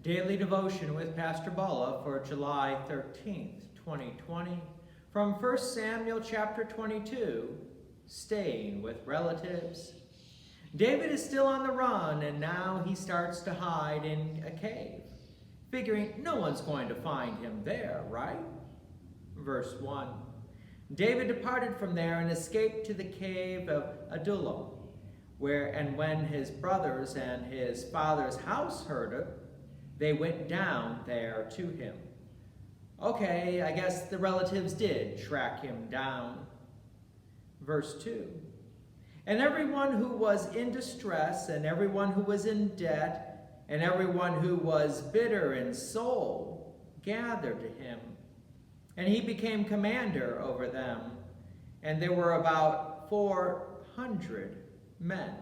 Daily Devotion with Pastor Balla for July 13th, 2020, from 1 Samuel chapter 22, Staying with Relatives. David is still on the run, and now he starts to hide in a cave, figuring no one's going to find him there, right? Verse 1. David departed from there and escaped to the cave of Adullam, when his brothers and his father's house heard it, they went down there to him. Okay, I guess the relatives did track him down. Verse 2. And everyone who was in distress, and everyone who was in debt, and everyone who was bitter in soul, gathered to him. And he became commander over them. And there were about 400 men.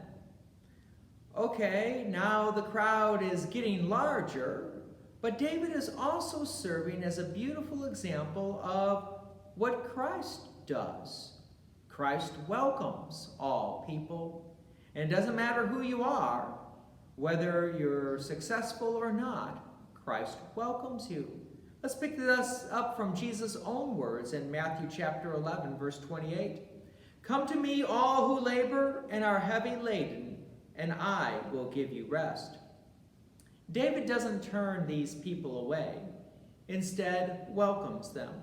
Okay, now the crowd is getting larger, but David is also serving as a beautiful example of what Christ does. Christ welcomes all people, and it doesn't matter who you are, whether you're successful or not, Christ welcomes you. Let's pick this up from Jesus' own words in Matthew chapter 11, verse 28. Come to me, all who labor and are heavy laden, and I will give you rest. David doesn't turn these people away, instead welcomes them.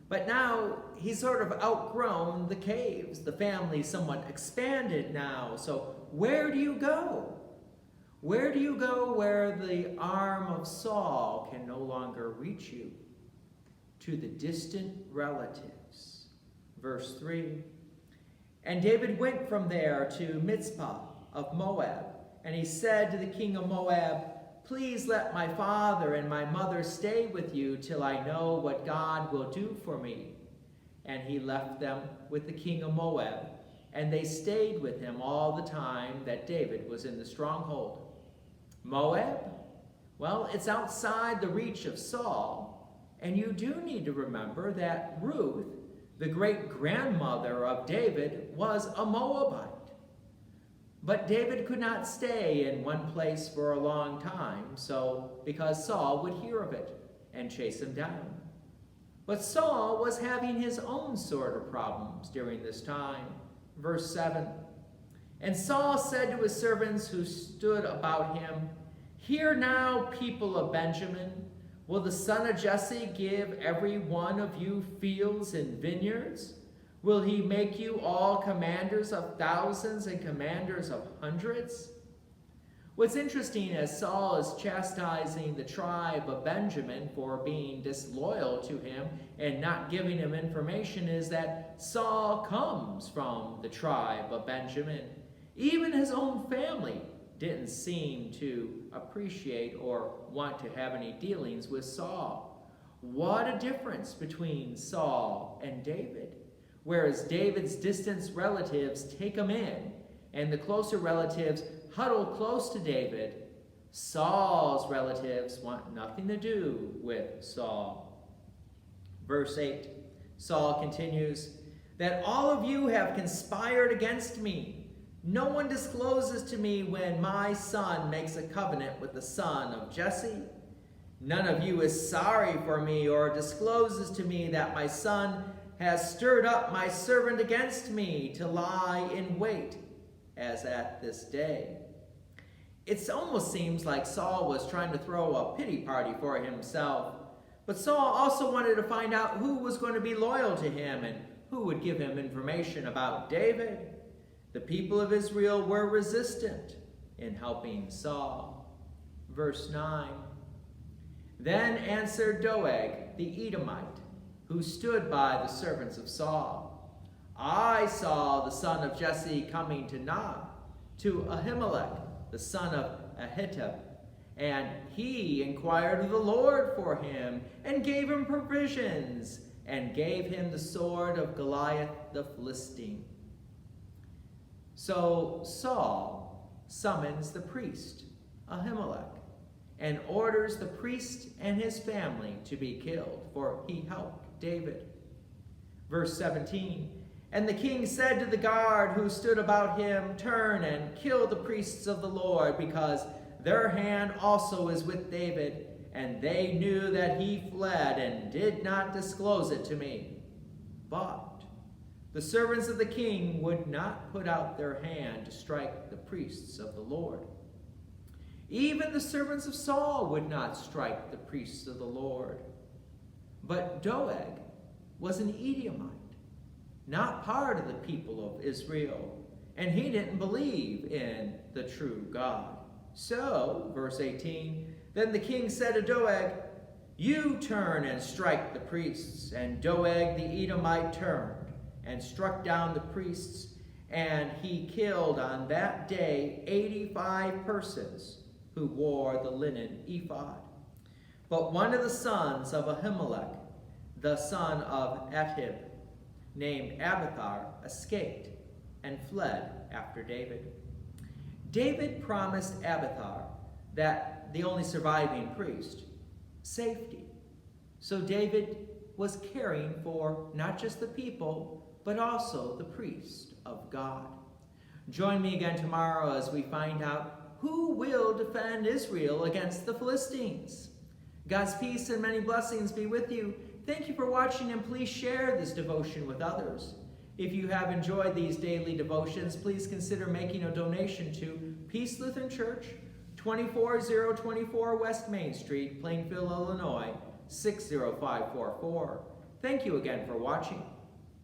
But now he's sort of outgrown the caves. The family's somewhat expanded now. So where do you go? Where do you go where the arm of Saul can no longer reach you? To the distant relatives. Verse 3. And David went from there to Mizpah of Moab, and he said to the king of Moab, please let my father and my mother stay with you till I know what God will do for me. And he left them with the king of Moab, and they stayed with him all the time that David was in the stronghold. Moab? Well, it's outside the reach of Saul, and you do need to remember that Ruth, the great-grandmother of David, was a Moabite. But David could not stay in one place for a long time, because Saul would hear of it and chase him down. But Saul was having his own sort of problems during this time. Verse 7. And Saul said to his servants who stood about him, hear now, people of Benjamin, will the son of Jesse give every one of you fields and vineyards? Will he make you all commanders of thousands and commanders of hundreds? What's interesting as Saul is chastising the tribe of Benjamin for being disloyal to him and not giving him information is that Saul comes from the tribe of Benjamin. Even his own family didn't seem to appreciate or want to have any dealings with Saul. What a difference between Saul and David. Whereas David's distant relatives take him in, and the closer relatives huddle close to David, Saul's relatives want nothing to do with Saul. Verse 8, Saul continues, that all of you have conspired against me. No one discloses to me when my son makes a covenant with the son of Jesse. None of you is sorry for me or discloses to me that my son has stirred up my servant against me to lie in wait, as at this day. It almost seems like Saul was trying to throw a pity party for himself, but Saul also wanted to find out who was going to be loyal to him and who would give him information about David. The people of Israel were resistant in helping Saul. Verse 9. Then answered Doeg the Edomite, who stood by the servants of Saul. I saw the son of Jesse coming to Nob, to Ahimelech, the son of Ahitub, and he inquired of the Lord for him, and gave him provisions, and gave him the sword of Goliath the Philistine. So Saul summons the priest, Ahimelech, and orders the priest and his family to be killed, for he helped David. Verse 17, and the king said to the guard who stood about him, turn and kill the priests of the Lord, because their hand also is with David, and they knew that he fled and did not disclose it to me. But the servants of the king would not put out their hand to strike the priests of the Lord. Even the servants of Saul would not strike the priests of the Lord. But Doeg was an Edomite, not part of the people of Israel, and he didn't believe in the true God. So, verse 18, then the king said to Doeg, you turn and strike the priests. And Doeg the Edomite turned and struck down the priests, and he killed on that day 85 persons who wore the linen ephod. But one of the sons of Ahimelech, the son of Ahitub, named Abiathar, escaped and fled after David. David promised Abiathar, that the only surviving priest, safety. So David was caring for not just the people, but also the priest of God. Join me again tomorrow as we find out who will defend Israel against the Philistines. God's peace and many blessings be with you. Thank you for watching, and please share this devotion with others. If you have enjoyed these daily devotions, please consider making a donation to Peace Lutheran Church, 24024 West Main Street, Plainfield, Illinois, 60544. Thank you again for watching.